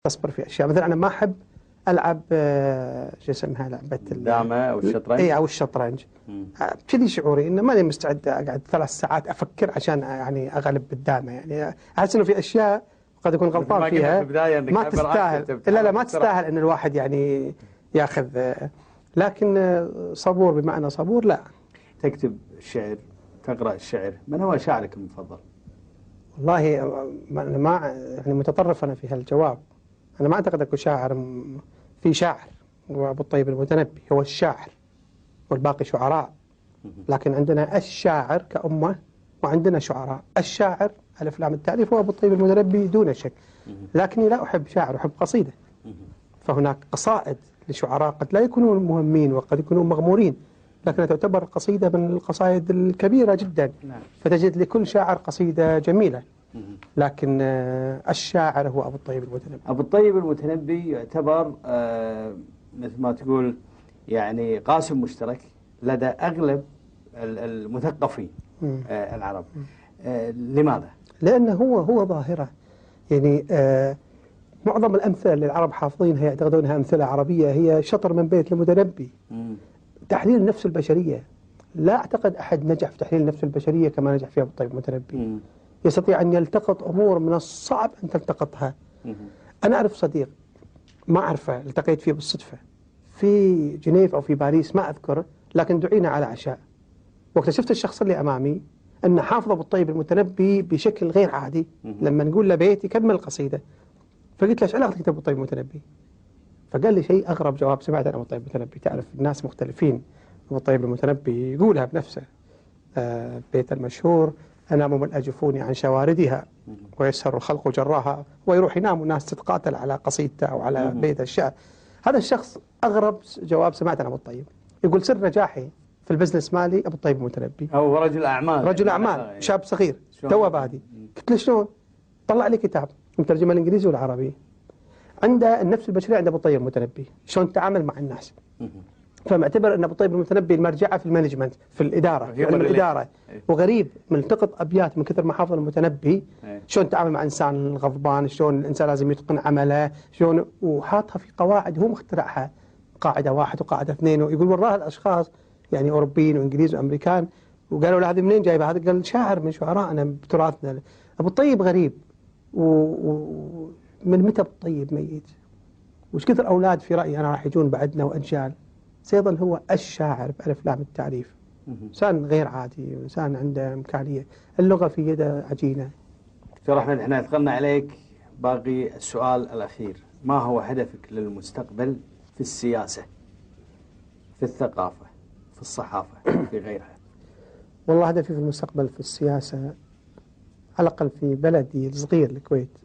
تصبر في اشياء. مثلا انا ما احب العب شو اسمها لعبه الدامه او الشطرنج. اي او الشطرنج. كذي شعوري انه ماني مستعد اقعد 3 ساعات افكر عشان يعني اغلب بالدامه. يعني احس انه في اشياء قد يكون غلطان فيها ما تستاهل. لا ما تستاهل ان الواحد يعني ياخذ. لكن صبور بمعنى صبور لا. تكتب شعر، تقرأ الشعر، من هو شاعرك المفضل؟ والله أنا ما يعني متطرف أنا في هالجواب. أنا ما أعتقد أكو شاعر. في شاعر هو أبو الطيب المتنبي هو الشاعر والباقي شعراء. لكن عندنا الشاعر كأمة وعندنا شعراء. الشاعر ألف لام التأليف هو أبو الطيب المتنبي دون شك. لكني لا أحب شاعر، أحب قصيدة. فهناك قصائد لشعراء قد لا يكونون مهمين وقد يكونون مغمورين، لكنها تعتبر قصيدة من القصائد الكبيرة جدا. فتجد لكل شاعر قصيدة جميلة. لكن الشاعر هو أبو الطيب المتنبي. أبو الطيب المتنبي يعتبر مثل ما تقول يعني قاسم مشترك لدى أغلب المثقفين العرب. لماذا؟ لأنه هو ظاهرة. يعني معظم الأمثلة اللي العرب حافظينها يعتقدونها أمثلة عربية هي شطر من بيت المتنبي. تحليل النفس البشرية، لا أعتقد أحد نجح في تحليل النفس البشرية كما نجح فيها أبو الطيب المتنبي. يستطيع أن يلتقط أمور من الصعب أن تلتقطها. أنا أعرف صديق ما أعرفه، التقيت فيه بالصدفة في جنيف أو في باريس ما أذكر، لكن دعينا على عشاء واكتشفت الشخص اللي أمامي أن حافظ أبو الطيب المتنبي بشكل غير عادي. لما نقول له بيت يكمل القصيدة، فقلت له ايش علاقتك أبو الطيب المتنبي؟ فقال لي شيء أغرب جواب سمعت عن أبو الطيب المتنبي. تعرف الناس مختلفين. أبو الطيب المتنبي يقولها بنفسه بيت المشهور: أنام من أجفوني عن شواردها ويسهر الخلق جراها. ويروح ينام والناس تتقاتل على قصيدته أو على بيت الشعر. هذا الشخص أغرب جواب سمعت عن أبو الطيب. يقول سر نجاحي في البزنس مالي أبو الطيب المتنبي. هو رجل أعمال. رجل أعمال شاب صغير توه بادي. قلت له شلون؟ طلع لي كتاب مترجم الإنجليزي والعربي. عنده النفس البشرية عند أبو الطيب المتنبي، شلون تعامل مع الناس. فمعتبر أن أبو الطيب المتنبي المرجعة في المانجمنت، في الإدارة، في علم الإدارة. وغريب ملتقط أبيات من كثر ما حافظ المتنبي شلون تعامل مع إنسان غضبان، شلون الإنسان لازم يتقن عمله، شلون، وحاطها في قواعد هو مخترعها، قاعدة 1 وقاعدة 2. ويقول وراها الأشخاص يعني أوروبيين وإنجليز وأمريكان وقالوا له هذه منين جايبها؟ هذا قال شاعر من شعرائنا بتراثنا. أبو الطيب غريب. من متى أبو الطيب ميت؟ وش كثر أولاد في رأيي أنا راح يجون بعدنا وأجيال. سيظل هو الشاعر بألف لام التعريف. إنسان غير عادي، إنسان عنده إمكانية، اللغة في يده عجينة. دكتور أحمد، احنا دخلنا عليك، باقي السؤال الأخير: ما هو هدفك للمستقبل في السياسة، في الثقافة، في الصحافة، في غيرها؟ والله هدفي في المستقبل في السياسة، على الأقل في بلدي الصغير الكويت،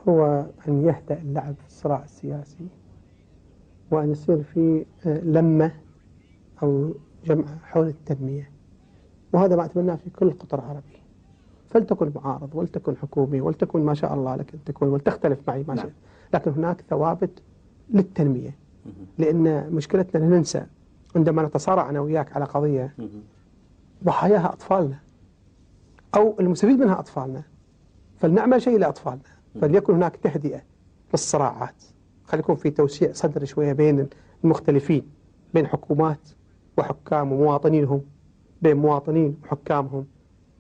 هو أن يهدأ اللعب في الصراع السياسي، وأن يصير في لمة أو جمع حول التنمية. وهذا ما أتمناه في كل قطر عربي، فلتكن معارض ولتكن حكومي ولتكن ما شاء الله لك أن تكون ولتختلف معي ما شاء. لكن هناك ثوابت للتنمية. لأن مشكلتنا ننسى عندما نتصارع أنا وياك على قضية ضحاياها أطفالنا أو المستفيد منها أطفالنا، فلنعمل شيء لأطفالنا. فليكن هناك تهدئة للصراعات، خلي يكون في توسيع صدر شوية بين المختلفين، بين حكومات وحكام ومواطنينهم، بين مواطنين وحكامهم،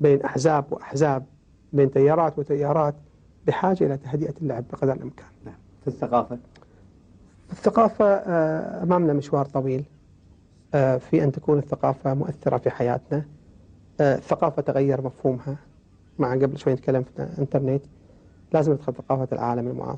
بين أحزاب وأحزاب، بين تيارات وتيارات. بحاجة إلى تهدئة اللعب بقدر الإمكان. نعم. في الثقافة؟ في الثقافة أمامنا مشوار طويل في أن تكون الثقافة مؤثرة في حياتنا. الثقافة تغير مفهومها. مع قبل شوي نتكلم في الإنترنت، لازم ندخل ثقافة العالم المعاصر.